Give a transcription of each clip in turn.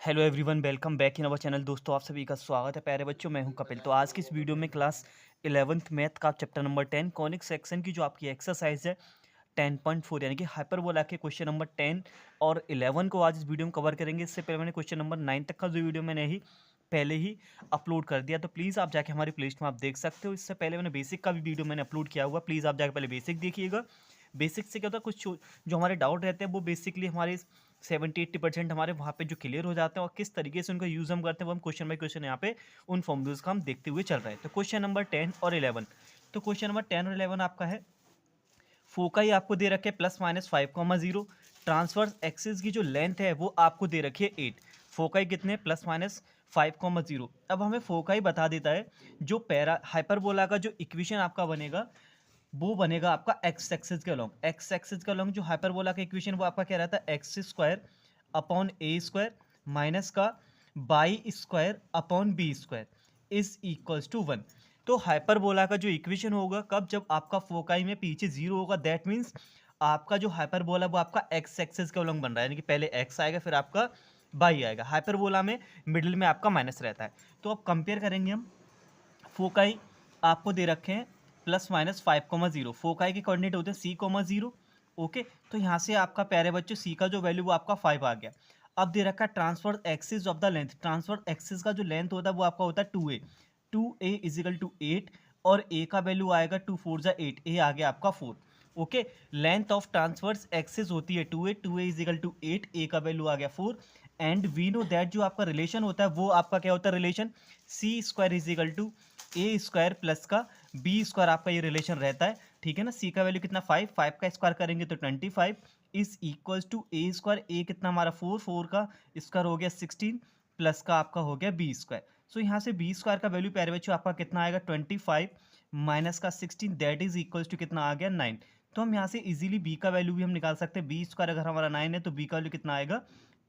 Hello everyone, welcome back in our channel. दोस्तों, आप सभी का स्वागत है। प्यारे बच्चों, मैं हूं कपिल। तो आज की इस वीडियो में क्लास 11th मैथ का चैप्टर नंबर 10 कॉनिक सेक्शन की जो आपकी एक्सरसाइज है 10.4 यानी कि हाइपरबोला के क्वेश्चन नंबर 10 और 11 को आज इस वीडियो में कवर करेंगे। इससे पहले मैंने क्वेश्चन नंबर 9 तक का जो वीडियो मैंने ही पहले ही अपलोड कर दिया, तो प्लीज़ आप जाके हमारी प्लेलिस्ट में आप देख सकते हो। इससे पहले मैंने बेसिक का भी वीडियो मैंने अपलोड किया हुआ, प्लीज़ आप जाके पहले बेसिक देखिएगा। बेसिक से क्या होता है, कुछ जो हमारे डाउट रहते हैं वो बेसिकली हमारे 70-80% हमारे वहाँ पे जो क्लियर हो जाते हैं, और किस तरीके से उनका यूज़ हम करते हैं वो हम क्वेश्चन बाय क्वेश्चन यहाँ पे उन फॉर्मूलेज का हम देखते हुए चल रहे हैं। तो क्वेश्चन नंबर 10 और 11, तो क्वेश्चन नंबर 10 और 11 आपका है, फोकाई आपको दे रखे +-5,0, ट्रांसवर्स एक्सिस की जो लेंथ है वो आपको दे रखी है 8। फोकाई कितने +-5,0। अब हमें फोकाई बता देता है, जो पैरा हाइपरबोला का जो इक्वेशन आपका बनेगा वो बनेगा आपका एक्स एक्सिस के अलॉन्ग। एक्स एक्सिस के अलॉन्ग जो हाइपरबोला का इक्वेशन वो आपका क्या रहता है, X square upon A square minus का Y square upon B square is equals to 1। तो हाइपरबोला का जो इक्वेशन होगा कब, जब आपका फोकाई में पीछे जीरो होगा, दैट मीन्स आपका जो हाइपरबोला वो आपका एक्स एक्सिस के अलॉन्ग बन रहा है, यानी कि पहले एक्स आएगा फिर आपका बाई आएगा। हाइपरबोला में मिडिल में आपका माइनस रहता है। तो अब कंपेयर करेंगे हम, फोकाई आपको दे रखे हैं +-5,0। फोकाई के कोऑर्डिनेट होते हैं c,0। ओके, तो यहाँ से आपका प्यारे बच्चों c का जो वैल्यू वो आपका 5 आ गया। अब दे रखा है transfer axis of the length. Transfer axis का जो लेंथ होता है वो आपका होता है 2a। 2a इजिकल टू 8, और a का वैल्यू आएगा 2 4 जा 8, a आ गया आपका 4। Okay, length of transverse axis होती है 2a, 2a is equal to 8, a का वैल्यू आ गया 4। एंड वी नो दैट जो आपका रिलेशन होता है वो आपका क्या होता है, relation C square is equal to A square plus का बी स्क्वायर, आपका ये रिलेशन रहता है। ठीक है ना, सी का वैल्यू कितना 5, 5 का स्क्वायर करेंगे तो 25 is equals to A square, a कितना हमारा 4, 4 का स्क्वायर हो गया 16 प्लस का आपका हो गया बी स्क्वायर। सो यहाँ से बी स्क्वायर का वैल्यू प्यारे बच्चों आपका कितना आएगा 25 माइनस का 16, दैट इज इक्वल्स टू कितना आ गया 9। तो हम यहाँ से इजीली बी का वैल्यू भी हम निकाल सकते हैं। बी स्क्वायर अगर हमारा 9 है तो बी का वैल्यू कितना आएगा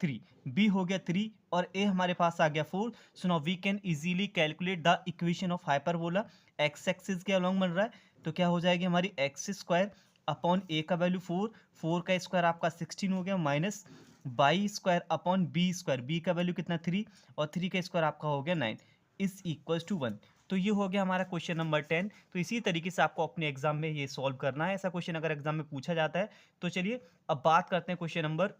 3। बी हो गया 3 और ए हमारे पास आ गया 4। So now we can easily calculate the equation of hyperbola. X axis के अलॉन्ग बन रहा है, तो क्या हो जाएगी हमारी एक्स स्क्वायर अपॉन ए का वैल्यू 4, 4 का स्क्वायर आपका 16 हो गया, minus Y square upon B square, B का वैल्यू कितना 3, और 3 का स्क्वायर आपका हो गया 9 इज इक्वल्स टू 1। तो ये हो गया हमारा क्वेश्चन नंबर 10। तो इसी तरीके से आपको अपने एग्जाम में ये सॉल्व करना है। ऐसा क्वेश्चन अगर एग्जाम में पूछा जाता है तो चलिए अब बात करते हैं क्वेश्चन नंबर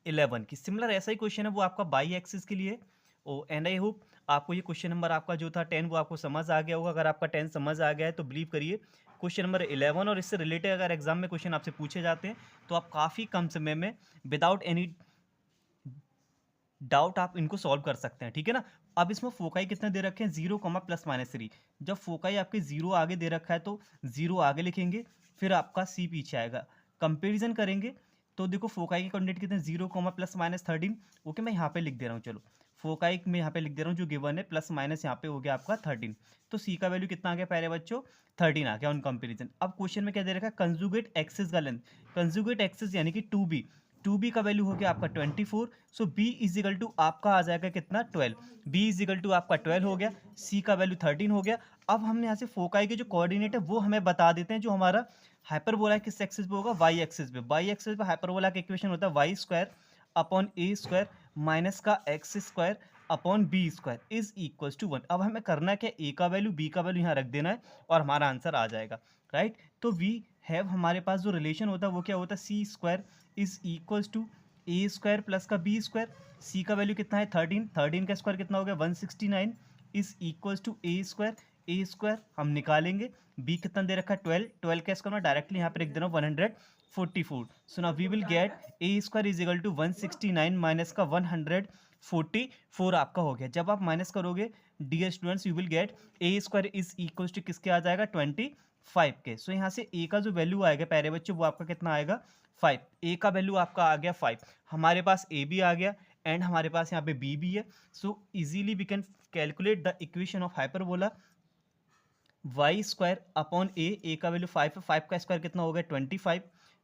11 की। सिमिलर ऐसा ही क्वेश्चन है, वो आपका बाई एक्सिस के लिए। ओ एंड आई होप आपको ये क्वेश्चन नंबर आपका जो था 10 वो आपको समझ आ गया होगा। अगर आपका 10 समझ आ गया है तो बिलीव करिए क्वेश्चन नंबर 11 और इससे रिलेटेड अगर एग्जाम में क्वेश्चन आपसे पूछे जाते हैं तो आप काफ़ी कम समय में विदाउट एनी डाउट आप इनको सॉल्व कर सकते हैं। ठीक है ना। अब इसमें फोकाई कितने दे रखे हैं, 0, +-3। जब फोकाई आपके 0 आगे दे रखा है तो 0 आगे लिखेंगे, फिर आपका सी पीछे आएगा। कंपेरिजन करेंगे तो देखो फोकाई के कोऑर्डिनेट कितने 0, +-13। ओके, मैं यहाँ पे लिख दे रहा हूँ, चलो फोकाई में यहाँ पे लिख दे रहा हूँ जो गिवन है, प्लस माइनस यहाँ पे हो गया आपका 13। तो सी का वैल्यू कितना आ गया प्यारे बच्चों, 13 आ गया ऑन कंपेरिजन। अब क्वेश्चन में क्या दे रखा है, कंजुगेट एक्सिस का लेंथ। कंजुगेट एक्सिस यानी कि 2b, 2b का वैल्यू हो गया आपका 24। सो b इजिकल टू आपका आ जाएगा कितना 12। b इजिकल टू आपका 12 हो गया, c का वैल्यू 13 हो गया। अब हमने यहाँ से फोकाई के जो कोऑर्डिनेट है वो हमें बता देते हैं। जो हमारा हाइपरबोला किस एक्सिस पे होगा, वाई एक्सिस पे। वाई एक्सिस पे हाइपरबोला का इक्वेशन होता है Y square upon A square minus का X square upon B square is equals to 1। अब हमें करना है क्या, ए का वैल्यू बी का वैल्यू यहाँ रख देना है और हमारा आंसर आ जाएगा। राइट, तो वी हैव हमारे पास जो रिलेशन होता है वो क्या होता है, C square is equals to A square plus का बी स्क्वायर। सी का वैल्यू कितना है 13, 13 का स्क्वायर कितना हो गया 169 is equals to A square. A square हम निकालेंगे, बी कितना दे रखा है 12, 12 का स्क्वायर मैं डायरेक्टली यहाँ पे लिख दे रहा हूँ 144। So now we will get A square is equal to 169 minus का 144 आपका हो गया। जब आप माइनस करोगे dear students you will get A square is equal to किसके आ जाएगा 25 के। सो यहाँ से ए का जो वैल्यू आएगा प्यारे बच्चों वो आपका कितना आएगा 5। ए का वैल्यू आपका आ गया 5, हमारे पास ए भी आ गया एंड हमारे पास यहाँ पे बी भी है। So easily we can calculate the equation of hyperbola y square upon a का वैल्यू 5 है, 5 का स्क्वायर कितना हो गया 25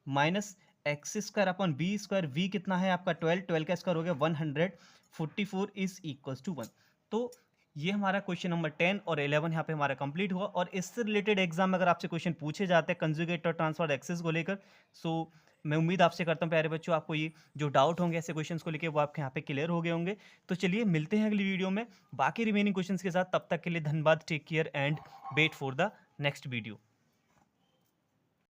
minus X square upon B square, V कितना है आपका 12, 12 का स्क्वायर हो गया 144 इज इक्वल्स टू 1। तो ये हमारा क्वेश्चन नंबर 10 और 11 यहाँ पे हमारा कंप्लीट हुआ। और इससे रिलेटेड एग्जाम में अगर आपसे क्वेश्चन पूछे जाते हैं कंजुगेट और ट्रांसफर एक्सिस को लेकर, सो मैं उम्मीद आपसे करता हूँ प्यारे बच्चों, आपको ये जो डाउट होंगे ऐसे क्वेश्चंस को लेके वो आपके यहाँ पे क्लियर हो गए होंगे। तो चलिए मिलते हैं अगली वीडियो में बाकी रिमेनिंग क्वेश्चंस के साथ। तब तक के लिए धन्यवाद, take care and wait for the next video.